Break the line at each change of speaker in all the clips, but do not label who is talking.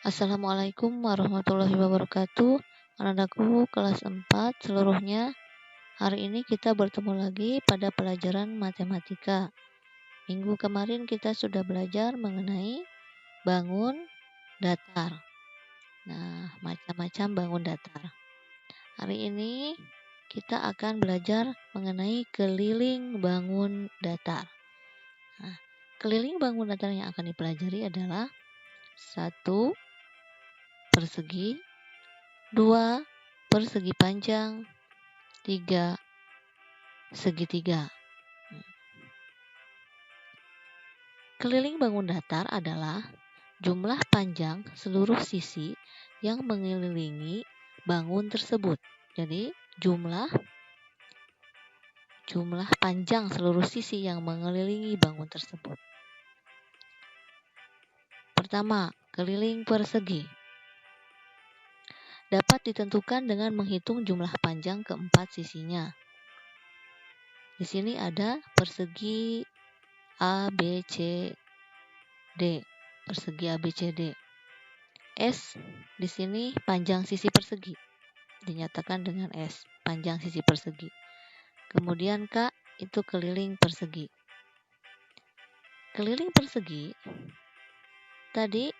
Assalamualaikum warahmatullahi wabarakatuh. Anak-anakku kelas 4 seluruhnya. Hari ini kita bertemu lagi pada pelajaran matematika. Minggu kemarin kita sudah belajar mengenai bangun datar. Nah, macam-macam bangun datar. Hari ini kita akan belajar mengenai keliling bangun datar. Nah, keliling bangun datar yang akan dipelajari adalah 1 persegi, 2 persegi panjang, 3 segitiga. Keliling bangun datar adalah jumlah panjang seluruh sisi yang mengelilingi bangun tersebut. Jadi jumlah panjang seluruh sisi yang mengelilingi bangun tersebut. Pertama, keliling persegi dapat ditentukan dengan menghitung jumlah panjang keempat sisinya. Di sini ada persegi A, B, C, D. Persegi A, B, C, D. S di sini panjang sisi persegi. Dinyatakan dengan S, panjang sisi persegi. Kemudian K itu keliling persegi. Keliling persegi tadi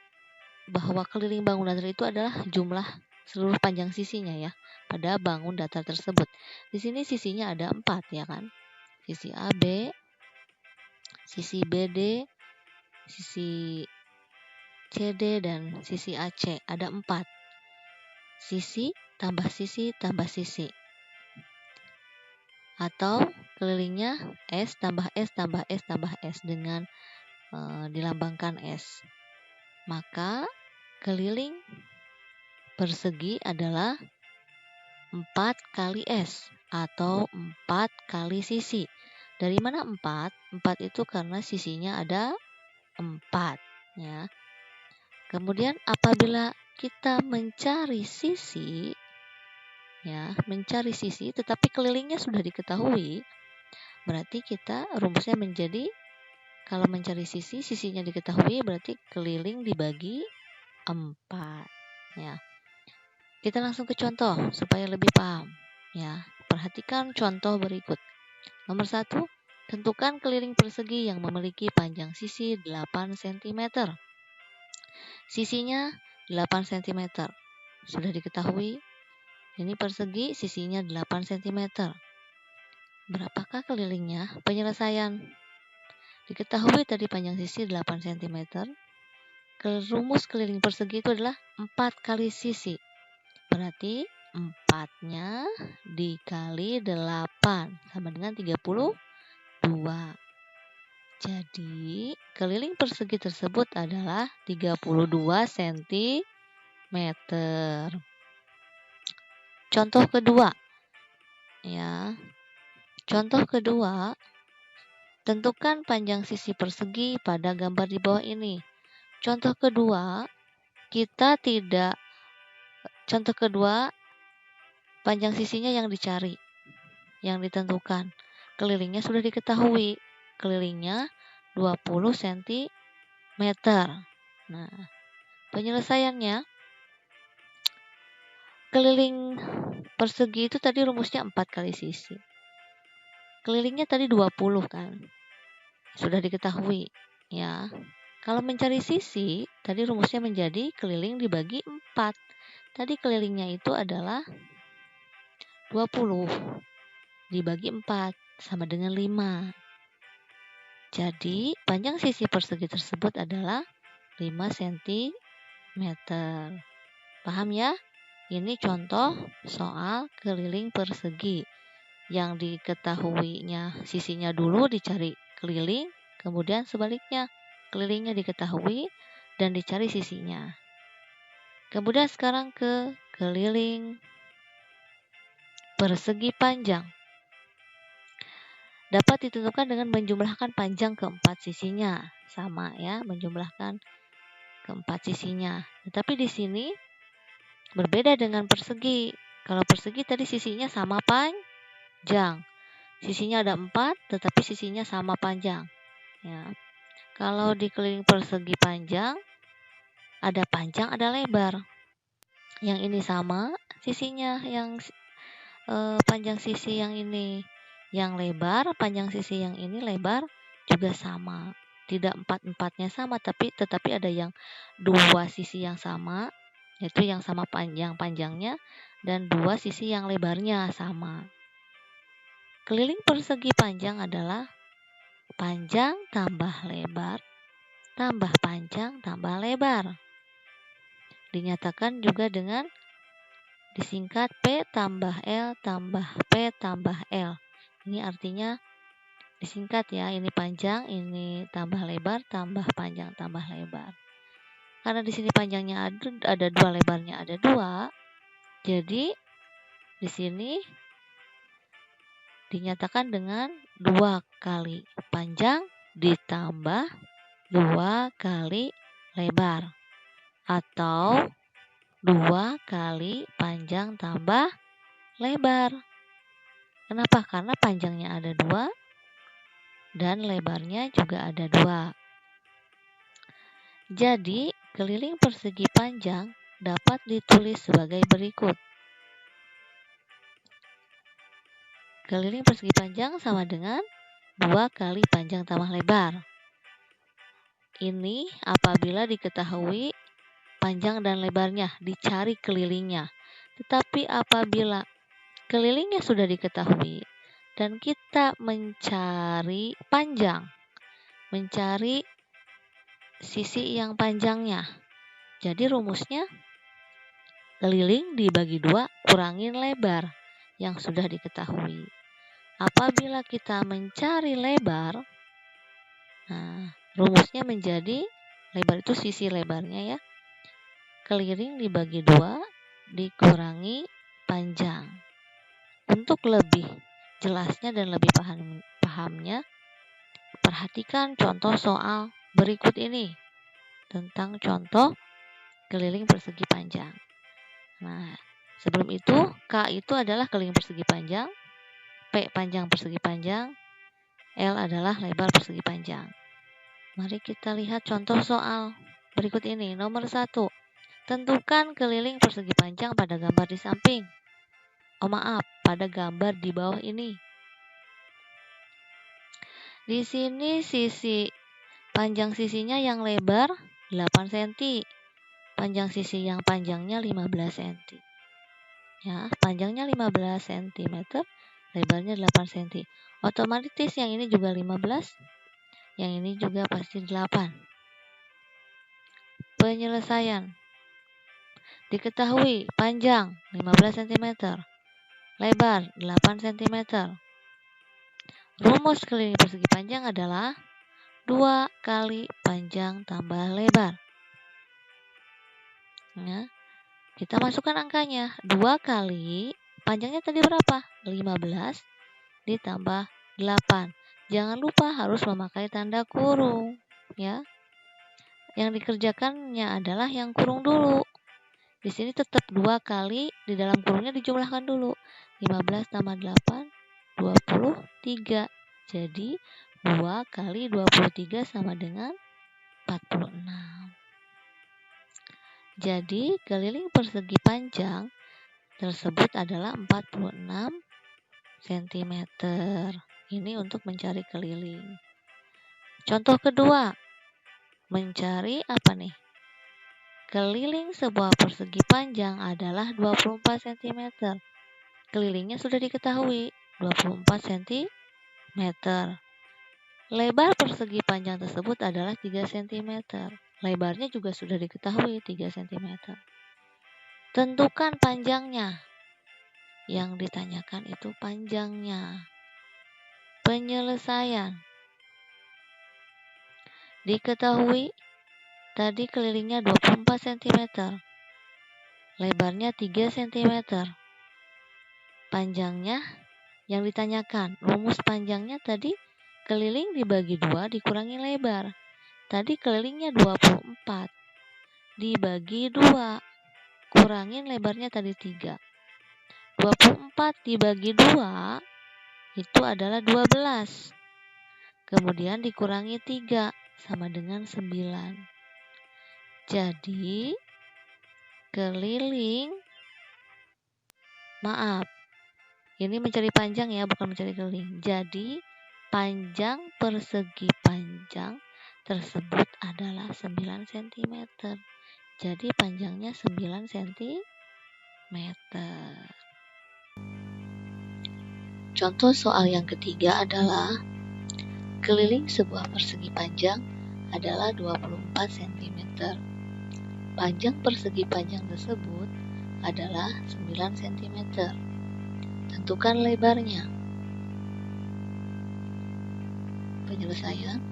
bahwa keliling bangun datar itu adalah jumlah seluruh panjang sisinya ya pada bangun datar tersebut. Di sini sisinya ada 4 ya kan. Sisi AB, sisi BD, sisi CD dan sisi AC. Ada 4. Sisi tambah sisi tambah sisi. Atau kelilingnya S tambah S tambah S tambah S dengan dilambangkan S. Maka keliling persegi adalah 4 kali S atau 4 kali sisi. Dari mana 4? 4 itu karena sisinya ada 4 ya. Kemudian apabila kita mencari sisi tetapi kelilingnya sudah diketahui, berarti kita rumusnya menjadi kalau mencari sisinya diketahui berarti keliling dibagi 4 ya. Kita langsung ke contoh supaya lebih paham ya. Perhatikan contoh berikut. Nomor 1, tentukan keliling persegi yang memiliki panjang sisi 8 cm. Sisinya 8 cm. Sudah diketahui. Ini persegi sisinya 8 cm. Berapakah kelilingnya? Penyelesaian. Diketahui tadi panjang sisi 8 cm. Rumus keliling persegi itu adalah 4 kali sisi. Berarti 4-nya dikali 8 sama dengan 32. Jadi keliling persegi tersebut adalah 32 cm. Contoh kedua. Ya. Contoh kedua, tentukan panjang sisi persegi pada gambar di bawah ini. Contoh kedua, panjang sisinya yang dicari, yang ditentukan. Kelilingnya sudah diketahui. Kelilingnya 20 cm. Nah, penyelesaiannya keliling persegi itu tadi rumusnya 4 kali sisi. Kelilingnya tadi 20 kan. Sudah diketahui ya. Kalau mencari sisi, tadi rumusnya menjadi keliling dibagi 4. Tadi kelilingnya itu adalah 20 dibagi 4 sama dengan 5. Jadi panjang sisi persegi tersebut adalah 5 cm. Paham ya? Ini contoh soal keliling persegi. Yang diketahuinya sisinya dulu dicari keliling, kemudian sebaliknya kelilingnya diketahui dan dicari sisinya. Kemudian sekarang ke keliling persegi panjang. Dapat ditentukan dengan menjumlahkan panjang keempat sisinya. Sama ya, menjumlahkan keempat sisinya. Tetapi di sini berbeda dengan persegi. Kalau persegi tadi sisinya sama panjang. Sisinya ada 4, tetapi sisinya sama panjang. Ya. Kalau di keliling persegi panjang, ada panjang, ada lebar. Yang ini sama sisinya, yang panjang sisi yang ini yang lebar, panjang sisi yang ini lebar juga sama. Tidak empat-empatnya sama, tetapi ada yang dua sisi yang sama, yaitu yang sama panjangnya, dan dua sisi yang lebarnya sama. Keliling persegi panjang adalah panjang tambah lebar tambah panjang tambah lebar. Dinyatakan juga dengan disingkat P tambah L tambah P tambah L. Ini artinya disingkat ya, ini panjang, ini tambah lebar, tambah panjang, tambah lebar. Karena di sini panjangnya ada 2, lebarnya ada 2, jadi di sini dinyatakan dengan 2 kali panjang ditambah 2 kali lebar, atau 2 kali panjang tambah lebar. Kenapa? Karena panjangnya ada 2 dan lebarnya juga ada 2. Jadi, keliling persegi panjang dapat ditulis sebagai berikut. Keliling persegi panjang sama dengan 2 kali panjang tambah lebar. Ini apabila diketahui panjang dan lebarnya, dicari kelilingnya. Tetapi apabila kelilingnya sudah diketahui dan kita mencari panjang, mencari sisi yang panjangnya, jadi rumusnya keliling dibagi 2 kurangin lebar yang sudah diketahui. Apabila kita mencari lebar, nah rumusnya menjadi lebar itu sisi lebarnya ya, keliling dibagi 2 dikurangi panjang. Untuk lebih jelasnya dan lebih pahamnya, perhatikan contoh soal berikut ini tentang contoh keliling persegi panjang. Nah, sebelum itu, K itu adalah keliling persegi panjang, P panjang persegi panjang, L adalah lebar persegi panjang. Mari kita lihat contoh soal berikut ini. Nomor 1, tentukan keliling persegi panjang pada gambar di samping. Pada gambar di bawah ini. Di sini sisi panjang sisinya yang lebar 8 cm. Panjang sisi yang panjangnya 15 cm. Ya, panjangnya 15 cm, lebarnya 8 cm. Otomatis yang ini juga 15, yang ini juga pasti 8. Penyelesaian. Diketahui panjang 15 cm, lebar 8 cm. Rumus keliling persegi panjang adalah 2 kali panjang tambah lebar. Ya, kita masukkan angkanya. 2 kali, panjangnya tadi berapa? 15 ditambah 8. Jangan lupa harus memakai tanda kurung. Ya, yang dikerjakannya adalah yang kurung dulu. Di sini tetap 2 kali, di dalam kurungnya dijumlahkan dulu. 15 tambah 8, 23. Jadi 2 kali 23 sama dengan 46. Jadi keliling persegi panjang tersebut adalah 46 cm. Ini untuk mencari keliling. Contoh kedua, mencari apa nih? Keliling sebuah persegi panjang adalah 24 cm. Kelilingnya sudah diketahui, 24 cm. Lebar persegi panjang tersebut adalah 3 cm. Lebarnya juga sudah diketahui 3 cm. Tentukan panjangnya. Yang ditanyakan itu panjangnya. Penyelesaian. Diketahui tadi kelilingnya 24 cm. Lebarnya 3 cm. Panjangnya yang ditanyakan, rumus panjangnya tadi keliling dibagi 2 dikurangi lebar. Tadi kelilingnya 24 dibagi 2, kurangin lebarnya tadi 3. 24 dibagi 2 itu adalah 12. Kemudian dikurangi 3 sama dengan 9. Jadi keliling, maaf, ini mencari panjang ya, bukan mencari keliling. Jadi panjang persegi panjang tersebut adalah 9 cm. Jadi panjangnya 9 cm. Contoh soal yang ketiga adalah keliling sebuah persegi panjang adalah 24 cm. Panjang persegi panjang tersebut adalah 9 cm. Tentukan lebarnya. Penyelesaian.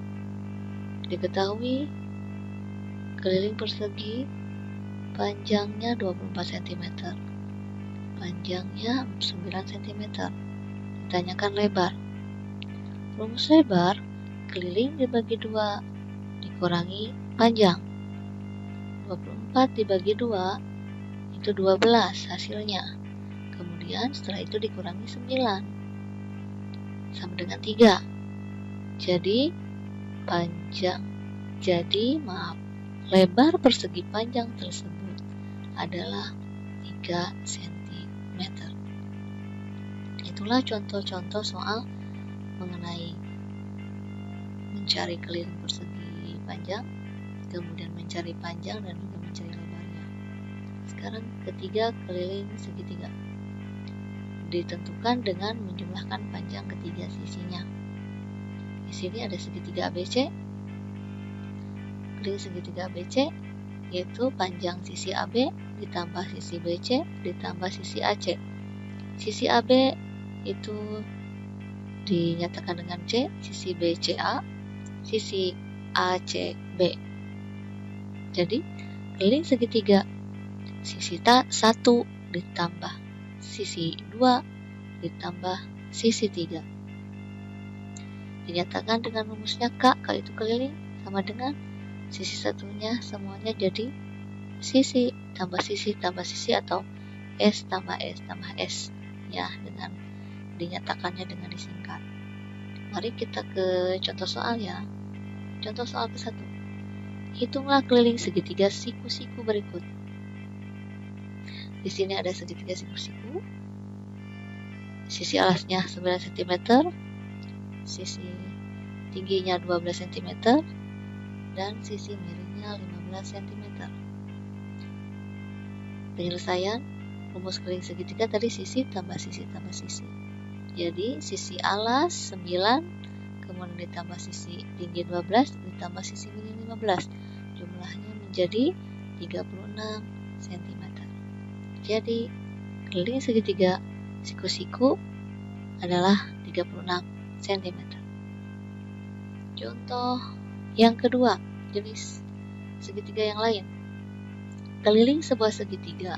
Diketahui keliling persegi panjangnya 24 cm. Panjangnya 9 cm. Ditanyakan lebar. Rumus lebar, keliling dibagi 2 dikurangi panjang. 24 dibagi 2 itu 12 hasilnya. Kemudian setelah itu dikurangi 9 sama dengan 3. Lebar persegi panjang tersebut adalah 3 cm. Itulah contoh-contoh soal mengenai mencari keliling persegi panjang, kemudian mencari panjang dan juga mencari lebarnya. Sekarang ketiga, keliling segitiga. Ditentukan dengan menjumlahkan panjang ketiga sisinya. Di sini ada segitiga ABC. Keliling segitiga ABC yaitu panjang sisi AB ditambah sisi BC ditambah sisi AC. Sisi AB itu dinyatakan dengan C, sisi BCA, sisi ACB. Jadi keliling segitiga sisi 1 ditambah sisi 2 ditambah sisi 3 dinyatakan dengan rumusnya K itu keliling sama dengan sisi satunya semuanya jadi sisi tambah sisi atau S tambah S tambah S ya, dengan dinyatakannya dengan disingkat. Mari kita ke contoh soal ya. Contoh soal ke-1. Hitunglah keliling segitiga siku-siku berikut. Di sini ada segitiga siku-siku. Sisi alasnya 9 cm, sisi tingginya 12 cm, dan sisi miringnya 15 cm. Penyelesaian rumus keliling segitiga tadi sisi tambah sisi tambah sisi. Jadi sisi alas 9, kemudian ditambah sisi tinggi 12, ditambah sisi miring 15. Jumlahnya menjadi 36 cm. Jadi keliling segitiga siku-siku adalah 36 cm. Contoh yang kedua, jenis segitiga yang lain. Keliling sebuah segitiga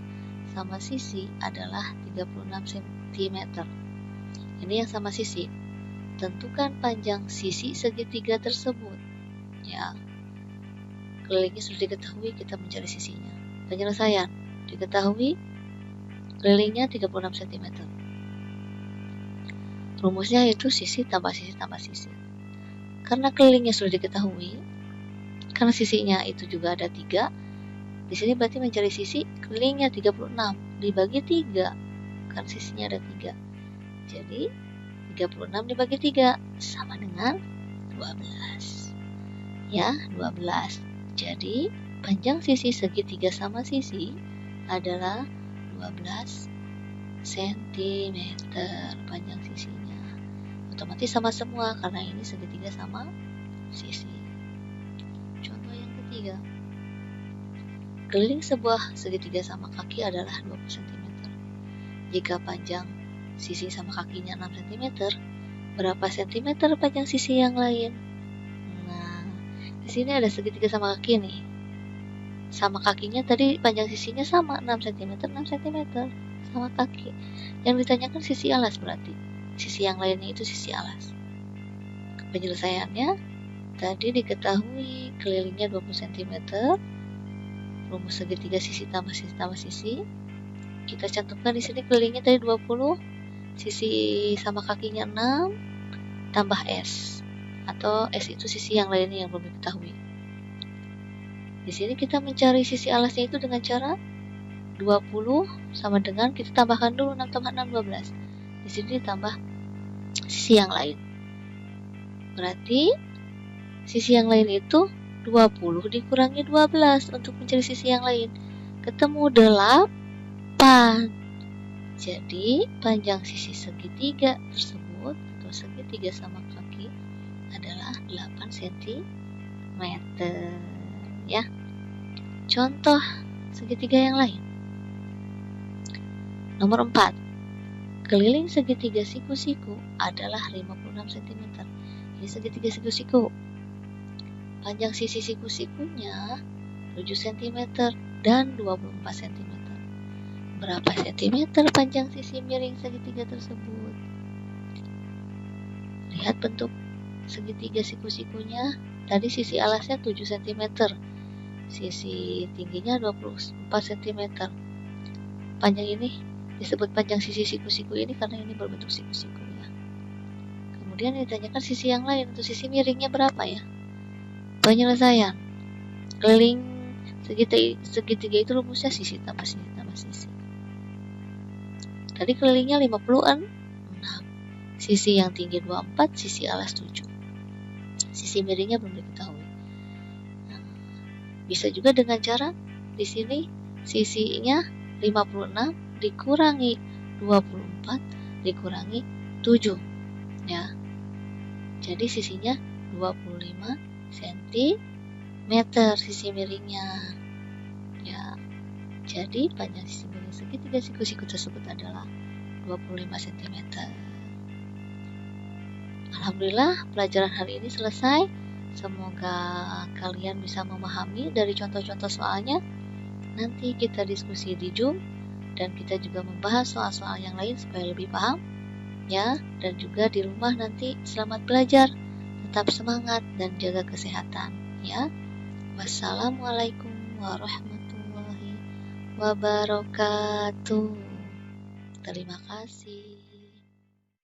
sama sisi adalah 36 cm. Ini yang sama sisi. Tentukan panjang sisi segitiga tersebut. Ya. Kelilingnya sudah diketahui, kita mencari sisinya. Penyelesaian. Diketahui kelilingnya 36 cm. Rumusnya yaitu sisi tambah sisi tambah sisi. Karena kelilingnya sudah diketahui, karena sisinya itu juga ada 3, di sini berarti mencari sisi kelilingnya 36 dibagi 3, karena sisinya ada 3. Jadi 36 dibagi 3 sama dengan 12. Ya, 12. Jadi panjang sisi segitiga sama sisi adalah 12 cm panjang sisinya. Otomatis sama semua karena ini segitiga sama sisi. Contoh yang ketiga. Keliling sebuah segitiga sama kaki adalah 20 cm. Jika panjang sisi sama kakinya 6 cm, berapa cm panjang sisi yang lain? Nah, di sini ada segitiga sama kaki nih. Sama kakinya tadi panjang sisinya sama 6 cm sama kaki. Yang ditanyakan sisi alas berarti. Sisi yang lainnya itu sisi alas. Penyelesaiannya tadi diketahui kelilingnya 20 cm. Rumus segitiga sisi tambah sisi tambah sisi. Kita cantumkan di sini kelilingnya tadi 20, sisi sama kakinya 6 tambah S. Atau S itu sisi yang lainnya yang belum diketahui. Di sini kita mencari sisi alasnya itu dengan cara 20 sama dengan kita tambahkan dulu 6 tambah 6 12. Di sini ditambah sisi yang lain. Berarti sisi yang lain itu 20 dikurangi 12 untuk mencari sisi yang lain. Ketemu 8. Jadi panjang sisi segitiga tersebut atau segitiga sama kaki adalah 8 cm ya. Contoh segitiga yang lain. Nomor 4. Keliling segitiga siku-siku adalah 56 cm. Ini segitiga siku-siku. Panjang sisi siku-sikunya 7 cm dan 24 cm. Berapa sentimeter panjang sisi miring segitiga tersebut? Lihat bentuk segitiga siku-sikunya. Tadi sisi alasnya 7 cm. Sisi tingginya 24 cm. Panjang ini disebut panjang sisi siku-siku ini karena ini berbentuk siku-siku ya. Kemudian ditanyakan sisi yang lain, untuk sisi miringnya berapa ya? Penyelesaian. Keliling segitiga itu rumusnya sisi tambah sisi tambah sisi. Tadi kelilingnya 56. Sisi yang tinggi 24, sisi alas 7. Sisi miringnya belum diketahui. Bisa juga dengan cara di sini sisinya 56 dikurangi 24 dikurangi 7 ya. Jadi sisinya 25 cm sisi miringnya ya. Jadi panjang sisi miring segitiga siku-siku tersebut adalah 25 cm. Alhamdulillah pelajaran hari ini selesai. Semoga kalian bisa memahami dari contoh-contoh soalnya. Nanti kita diskusi di Zoom dan kita juga membahas soal-soal yang lain supaya lebih paham ya. Dan juga di rumah nanti selamat belajar, tetap semangat dan jaga kesehatan ya. Wassalamualaikum warahmatullahi wabarakatuh. Terima kasih.